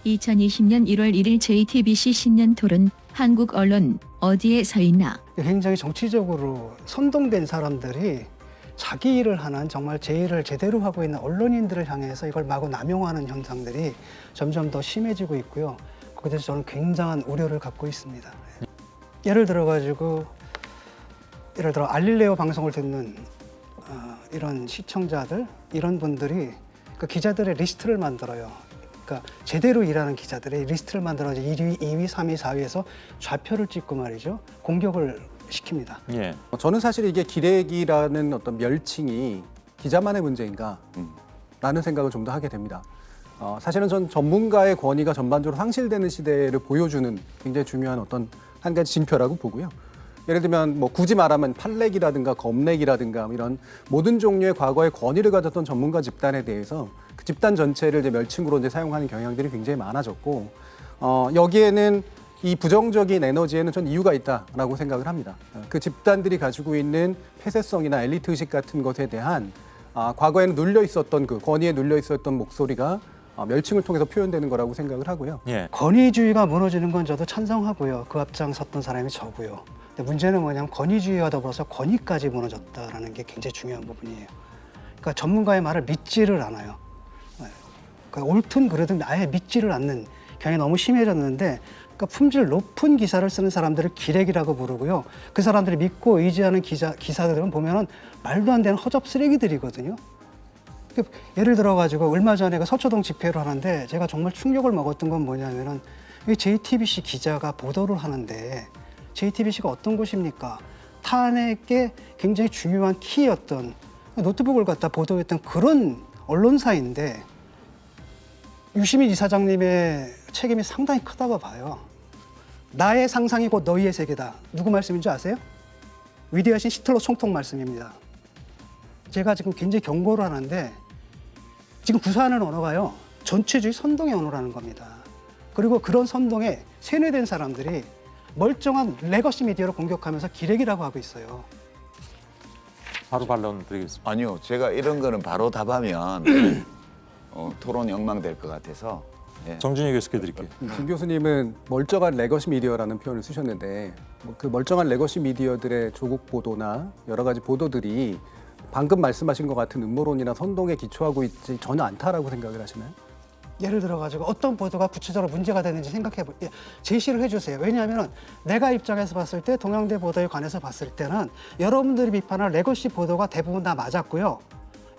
2020년 1월 1일 JTBC 신년토론 한국 언론 어디에 서 있나? 굉장히 정치적으로 선동된 사람들이 자기 일을 하는 정말 제 일을 제대로 하고 있는 언론인들을 향해서 이걸 마구 남용하는 현상들이 점점 더 심해지고 있고요. 거기에 대해서 저는 굉장한 우려를 갖고 있습니다. 예를 들어 알릴레오 방송을 듣는 이런 시청자들, 이런 분들이 그 기자들의 리스트를 만들어요. 그러니까 제대로 일하는 기자들의 리스트를 만들어서 1위, 2위, 3위, 4위에서 좌표를 찍고 말이죠. 공격을 시킵니다. 예. 저는 사실 이게 기레기라는 어떤 멸칭이 기자만의 문제인가 라는 생각을 좀 더 하게 됩니다. 사실은 전 전문가의 권위가 전반적으로 상실되는 시대를 보여주는 굉장히 중요한 어떤 한 가지 징표라고 보고요. 예를 들면 뭐 굳이 말하면 판렉이라든가 검렉이라든가 이런 모든 종류의 과거의 권위를 가졌던 전문가 집단에 대해서 그 집단 전체를 이제 멸칭으로 이제 사용하는 경향들이 굉장히 많아졌고 여기에는 이 부정적인 에너지에는 전 이유가 있다라고 생각을 합니다. 그 집단들이 가지고 있는 폐쇄성이나 엘리트 의식 같은 것에 대한 과거에는 눌려 있었던 그 권위에 눌려 있었던 목소리가 멸칭을 통해서 표현되는 거라고 생각을 하고요. 예. 권위주의가 무너지는 건 저도 찬성하고요. 그 앞장 섰던 사람이 저고요. 근데 문제는 뭐냐면 권위주의와 더불어서 권위까지 무너졌다라는 게 굉장히 중요한 부분이에요. 그러니까 전문가의 말을 믿지를 않아요. 그러니까 옳든 그르든 아예 믿지를 않는 경향이 너무 심해졌는데 그러니까 품질 높은 기사를 쓰는 사람들을 기레기라고 부르고요. 그 사람들이 믿고 의지하는 기사들은 보면은 말도 안 되는 허접 쓰레기들이거든요. 예를 들어가지고 얼마 전에 그 서초동 집회를 하는데 제가 정말 충격을 먹었던 건 뭐냐면은 이 JTBC 기자가 보도를 하는데 JTBC가 어떤 곳입니까? 탄핵의 굉장히 중요한 키였던 노트북을 갖다 보도했던 그런 언론사인데 유시민 이사장님의 책임이 상당히 크다고 봐요. 나의 상상이 곧 너희의 세계다. 누구 말씀인지 아세요? 위대하신 히틀러 총통 말씀입니다. 제가 지금 굉장히 경고를 하는데 지금 구사하는 언어가요. 전체주의 선동의 언어라는 겁니다. 그리고 그런 선동에 세뇌된 사람들이 멀쩡한 레거시 미디어를 공격하면서 기레기라고 하고 있어요. 바로 반론 드리겠습니다. 아니요, 제가 이런 거는 바로 답하면 토론이 엉망될 것 같아서. 예. 정준희 교수께 드릴게요. 김 교수님은 멀쩡한 레거시 미디어라는 표현을 쓰셨는데 그 멀쩡한 레거시 미디어들의 조국 보도나 여러 가지 보도들이 방금 말씀하신 것 같은 음모론이나 선동에 기초하고 있지 전혀 않다라고 생각을 하시나요? 예를 들어가지고 어떤 보도가 구체적으로 문제가 되는지 제시를 해주세요. 왜냐하면 내가 입장에서 봤을 때 동양대 보도에 관해서 봤을 때는 여러분들이 비판할 레거시 보도가 대부분 다 맞았고요.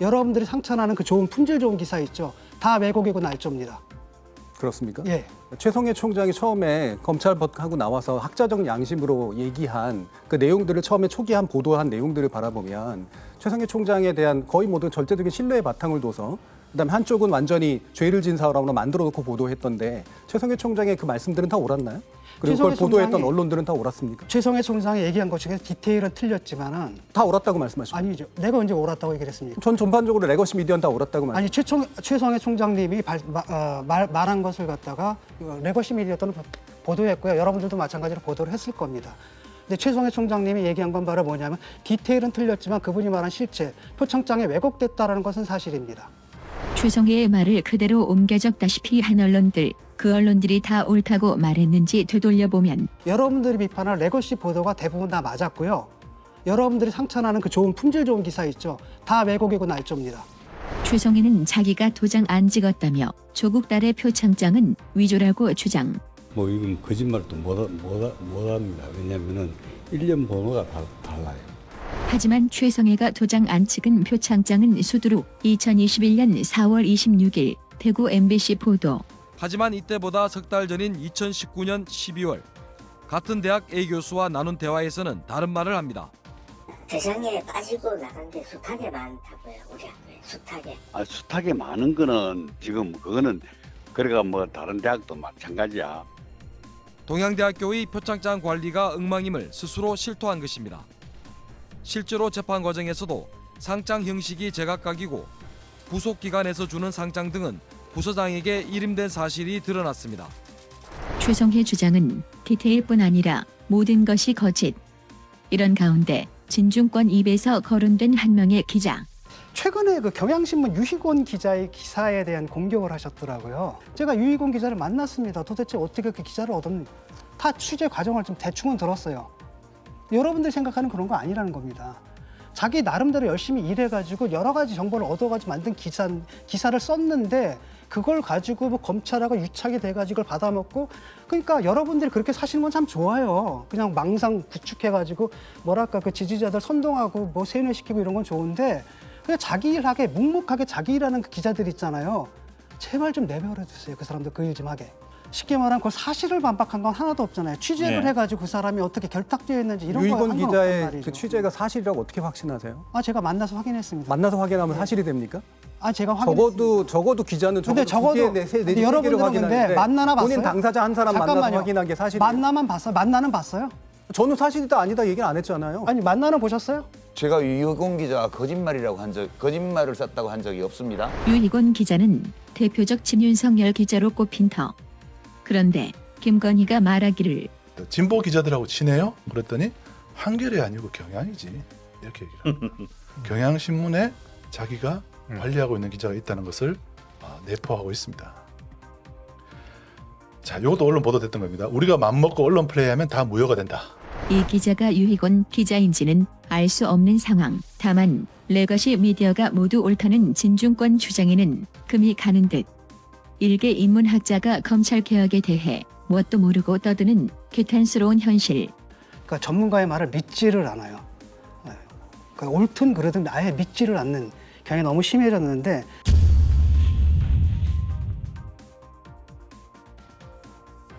여러분들이 상처나는 그 좋은 품질 좋은 기사 있죠. 다 왜곡이고 날조입니다. 그렇습니까? 예. 최성해 총장이 처음에 검찰하고 나와서 학자적 양심으로 얘기한 그 내용들을 처음에 초기에 보도한 내용들을 바라보면 최성해 총장에 대한 거의 모든 절대적인 신뢰의 바탕을 둬서 그다음에 한쪽은 완전히 죄를 진 사람으로 만들어 놓고 보도했던데 최성해 총장의 그 말씀들은 다 옳았나요? 그리고 그걸 보도했던 언론들은 다 옳았습니까? 최성해 총장이 얘기한 것 중에 디테일은 틀렸지만은 다 옳았다고 말씀하시죠? 아니죠. 내가 언제 옳았다고 얘기를 했습니까? 전 전반적으로 레거시 미디어는 다 옳았다고 말씀하시죠. 아니 최성해 총장님이 말한 것을 갖다가 레거시 미디어 또는 보도했고요. 여러분들도 마찬가지로 보도를 했을 겁니다. 근데 최성해 총장님이 얘기한 건 바로 뭐냐면 디테일은 틀렸지만 그분이 말한 실체, 표창장에 왜곡됐다라는 것은 사실입니다. 최성해의 말을 그대로 옮겨 적다시피 한 언론들, 그 언론들이 다 옳다고 말했는지 되돌려보면 여러분들이 비판할 레거시 보도가 대부분 다 맞았고요. 여러분들이 상처나는 그 좋은 품질 좋은 기사 있죠. 다 왜곡이고 날조입니다. 최성해는 자기가 도장 안 찍었다며 조국 딸의 표창장은 위조라고 주장. 뭐 이건 거짓말도 못합니다. 왜냐하면은 1년 번호가 달라요. 하지만 최성해가 도장 안 찍은 표창장은 수두룩 2021년 4월 26일 대구 MBC 보도. 하지만 이때보다 석 달 전인 2019년 12월 같은 대학 A 교수와 나눈 대화에서는 다른 말을 합니다. 대상에 빠지고 나간 게 숱하게 많다고요. 우리 학교에 숱하게. 숱하게 많은 거는 지금 그거는 그래가 뭐 다른 대학도 마찬가지야. 동양대학교의 표창장 관리가 엉망임을 스스로 실토한 것입니다. 실제로 재판 과정에서도 상장 형식이 제각각이고 부속 기관에서 주는 상장 등은 부서장에게 일임된 사실이 드러났습니다. 최성해 주장은 디테일뿐 아니라 모든 것이 거짓. 이런 가운데 진중권 입에서 거론된 한 명의 기자. 최근에 그 경향신문 유희곤 기자의 기사에 대한 공격을 하셨더라고요. 제가 유희곤 기자를 만났습니다. 도대체 어떻게 그 기자를 얻었는지 다 취재 과정을 좀 대충은 들었어요. 여러분들이 생각하는 그런 거 아니라는 겁니다. 자기 나름대로 열심히 일해가지고 여러 가지 정보를 얻어가지고 만든 기사를 썼는데 그걸 가지고 뭐 검찰하고 유착이 돼가지고 이걸 받아먹고 그러니까 여러분들이 그렇게 사시는 건 참 좋아요. 그냥 망상 구축해가지고 뭐랄까 그 지지자들 선동하고 뭐 세뇌시키고 이런 건 좋은데 그냥 자기 일하게 묵묵하게 자기 일하는 그 기자들 있잖아요. 제발 좀 내버려 두세요. 그 사람들 그 일 좀 하게. 쉽게 말하면 그 사실을 반박한 건 하나도 없잖아요. 취재를 네. 해가지고 그 사람이 어떻게 결탁되어 있는지 이런 거 유희곤 한건 없단 기자의 말이죠. 그 취재가 사실이라고 어떻게 확신하세요? 제가 만나서 확인했습니다. 만나서 확인하면 사실이 됩니까? 제가 확인했습니다. 적어도 기자는 근데 적어도 근데 여러분들은 근데 만나나 봤어요? 본인 당사자 한 사람 만나서 잠깐만요. 확인한 게 사실이에요. 만나만 봤어요? 만나는 봤어요? 저는 사실이다 아니다 얘기는 안 했잖아요. 아니 만나는 보셨어요? 제가 유희곤 기자가 거짓말을 썼다고 한 적이 없습니다. 유희곤 기자는 대표적 친윤석열 기자로 꼽힌 터. 그런데 김건희가 말하기를 진보 기자들하고 친해요? 그랬더니 한겨레 아니고 경향이지 이렇게 얘기를 합니다. 경향신문에 자기가 관리하고 있는 기자가 있다는 것을 내포하고 있습니다. 자, 이것도 언론 보도됐던 겁니다. 우리가 맘먹고 언론 플레이하면 다 무효가 된다. 이 기자가 유희곤 기자인지는 알 수 없는 상황. 다만 레거시 미디어가 모두 옳다는 진중권 주장에는 금이 가는 듯. 일개 인문학자가 검찰 개혁에 대해 뭣도 모르고 떠드는 개탄스러운 현실. 그러니까 전문가의 말을 믿지를 않아요. 그러니까 옳든 그르든 아예 믿지를 않는 경향이 너무 심해졌는데